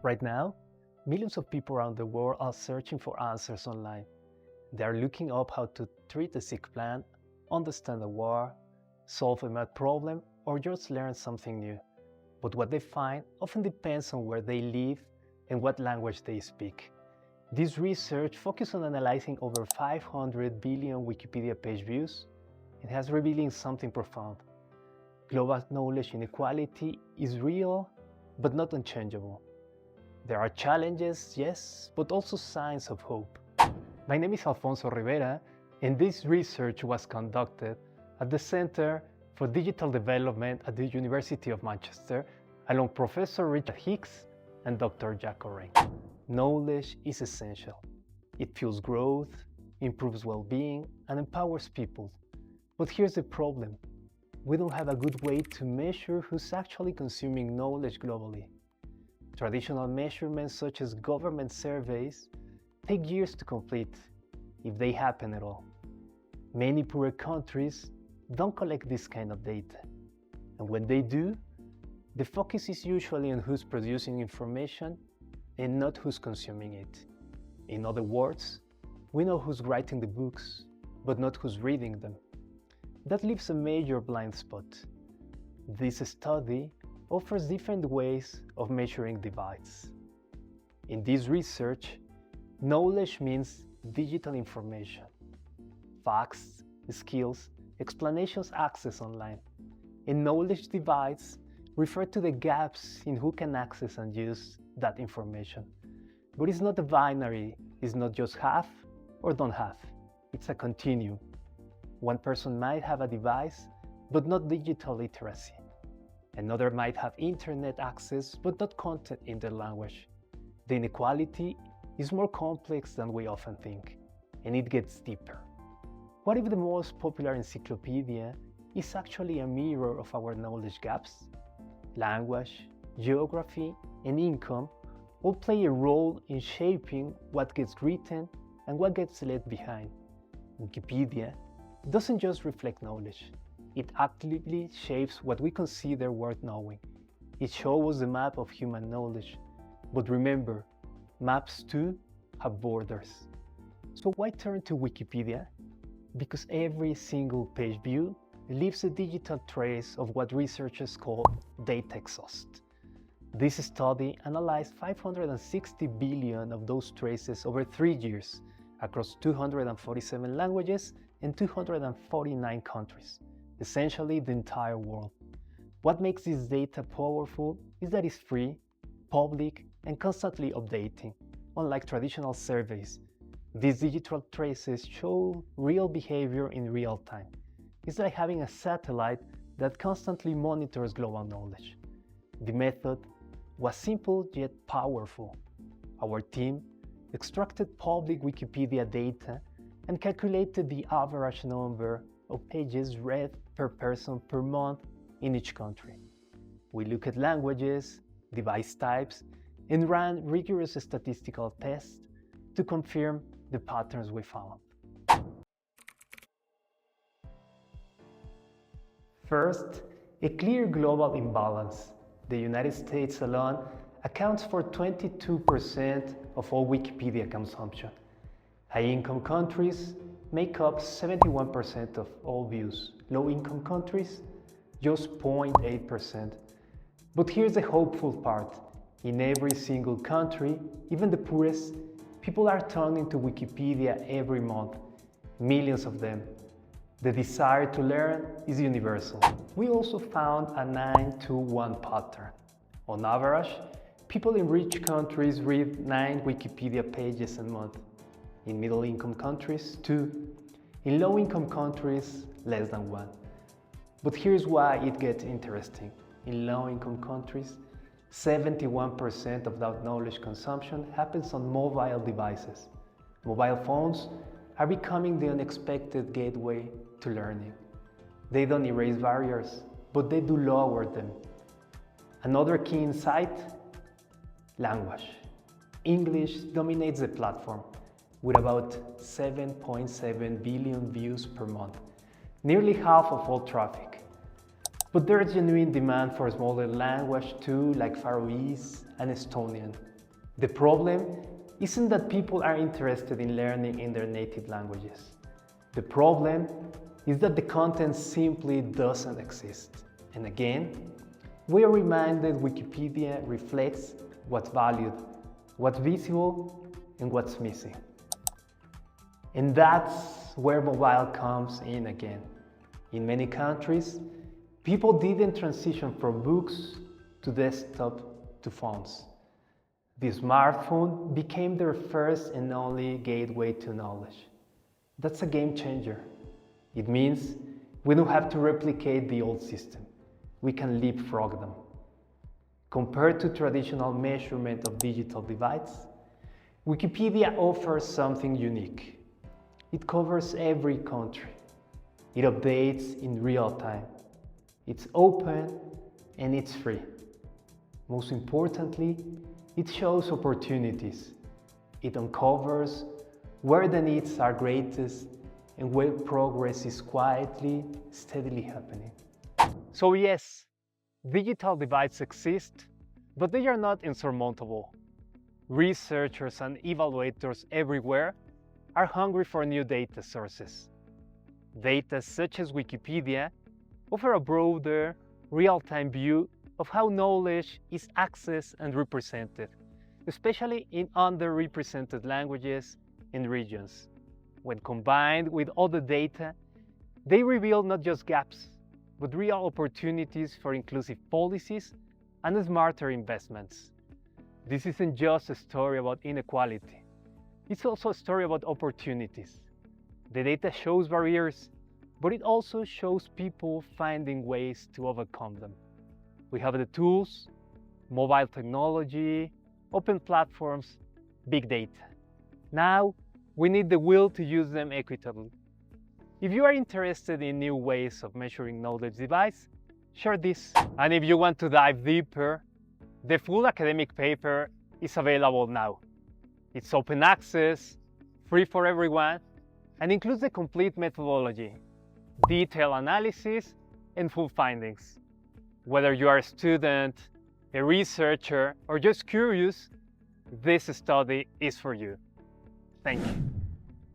Right now, millions of people around the world are searching for answers online. They are looking up how to treat a sick plant, understand a war, solve a math problem, or just learn something new. But what they find often depends on where they live and what language they speak. This research focuses on analyzing over 500 billion Wikipedia page views and has revealing something profound. Global knowledge inequality is real, but not unchangeable. There are challenges, yes, but also signs of hope. My name is Alfonso Rivera, and this research was conducted at the Center for Digital Development at the University of Manchester, along Professor Richard Hicks and Dr. Jack O'Rein. Knowledge is essential. It fuels growth, improves well-being, and empowers people. But here's the problem. We don't have a good way to measure who's actually consuming knowledge globally. Traditional measurements such as government surveys take years to complete, if they happen at all. Many poorer countries don't collect this kind of data. And when they do, the focus is usually on who's producing information and not who's consuming it. In other words, we know who's writing the books, but not who's reading them. That leaves a major blind spot. This study offers different ways of measuring divides. In this research, knowledge means digital information, facts, skills, explanations accessed online, and knowledge divides refer to the gaps in who can access and use that information. But it's not a binary, it's not just have or don't have, it's a continuum. One person might have a device, but not digital literacy. Another might have internet access, but not content in their language. The inequality is more complex than we often think, and it gets deeper. What if the most popular encyclopedia is actually a mirror of our knowledge gaps? Language, geography, and income all play a role in shaping what gets written and what gets left behind. Wikipedia doesn't just reflect knowledge. It actively shapes what we consider worth knowing. It shows us the map of human knowledge. But remember, maps too have borders. So why turn to Wikipedia? Because every single page view leaves a digital trace of what researchers call data exhaust. This study analyzed 560 billion of those traces over 3 years across 247 languages and 249 countries. Essentially the entire world. What makes this data powerful is that it's free, public, and constantly updating. Unlike traditional surveys, these digital traces show real behavior in real time. It's like having a satellite that constantly monitors global knowledge. The method was simple yet powerful. Our team extracted public Wikipedia data and calculated the average number of pages read per person per month in each country. We looked at languages, device types, and ran rigorous statistical tests to confirm the patterns we found. First, a clear global imbalance. The United States alone accounts for 22% of all Wikipedia consumption. High-income countries make up 71% of all views. Low-income countries, just 0.8%. But here's the hopeful part. In every single country, even the poorest, people are turning to Wikipedia every month, millions of them. The desire to learn is universal. We also found a 9-to-1 pattern. On average, people in rich countries read 9 Wikipedia pages a month. In middle-income countries, 2. In low-income countries, less than 1. But here's why it gets interesting. In low-income countries, 71% of that knowledge consumption happens on mobile devices. Mobile phones are becoming the unexpected gateway to learning. They don't erase barriers, but they do lower them. Another key insight: Language. English dominates the platform with about 7.7 billion views per month, nearly half of all traffic. But there's genuine demand for smaller language too, like Faroese and Estonian. The problem isn't that people are interested in learning in their native languages. The problem is that the content simply doesn't exist. And again, we are reminded Wikipedia reflects what's valued, what's visible, and what's missing. And that's where mobile comes in again. In many countries, people didn't transition from books to desktop to phones. The smartphone became their first and only gateway to knowledge. That's a game changer. It means we don't have to replicate the old system. We can leapfrog them. Compared to traditional measurement of digital divides, Wikipedia offers something unique. It covers every country. It updates in real time. It's open and it's free. Most importantly, it shows opportunities. It uncovers where the needs are greatest and where progress is quietly, steadily happening. So yes, digital divides exist, but they are not insurmountable. Researchers and evaluators everywhere are hungry for new data sources. Data such as Wikipedia offer a broader, real-time view of how knowledge is accessed and represented, especially in underrepresented languages and regions. When combined with other data, they reveal not just gaps, but real opportunities for inclusive policies and smarter investments. This isn't just a story about inequality. It's also a story about opportunities. The data shows barriers, but it also shows people finding ways to overcome them. We have the tools, mobile technology, open platforms, big data. Now, we need the will to use them equitably. If you are interested in new ways of measuring knowledge divides, share this. And if you want to dive deeper, the full academic paper is available now. It's open access, free for everyone, and includes the complete methodology, detailed analysis, and full findings. Whether you are a student, a researcher, or just curious, this study is for you. Thank you.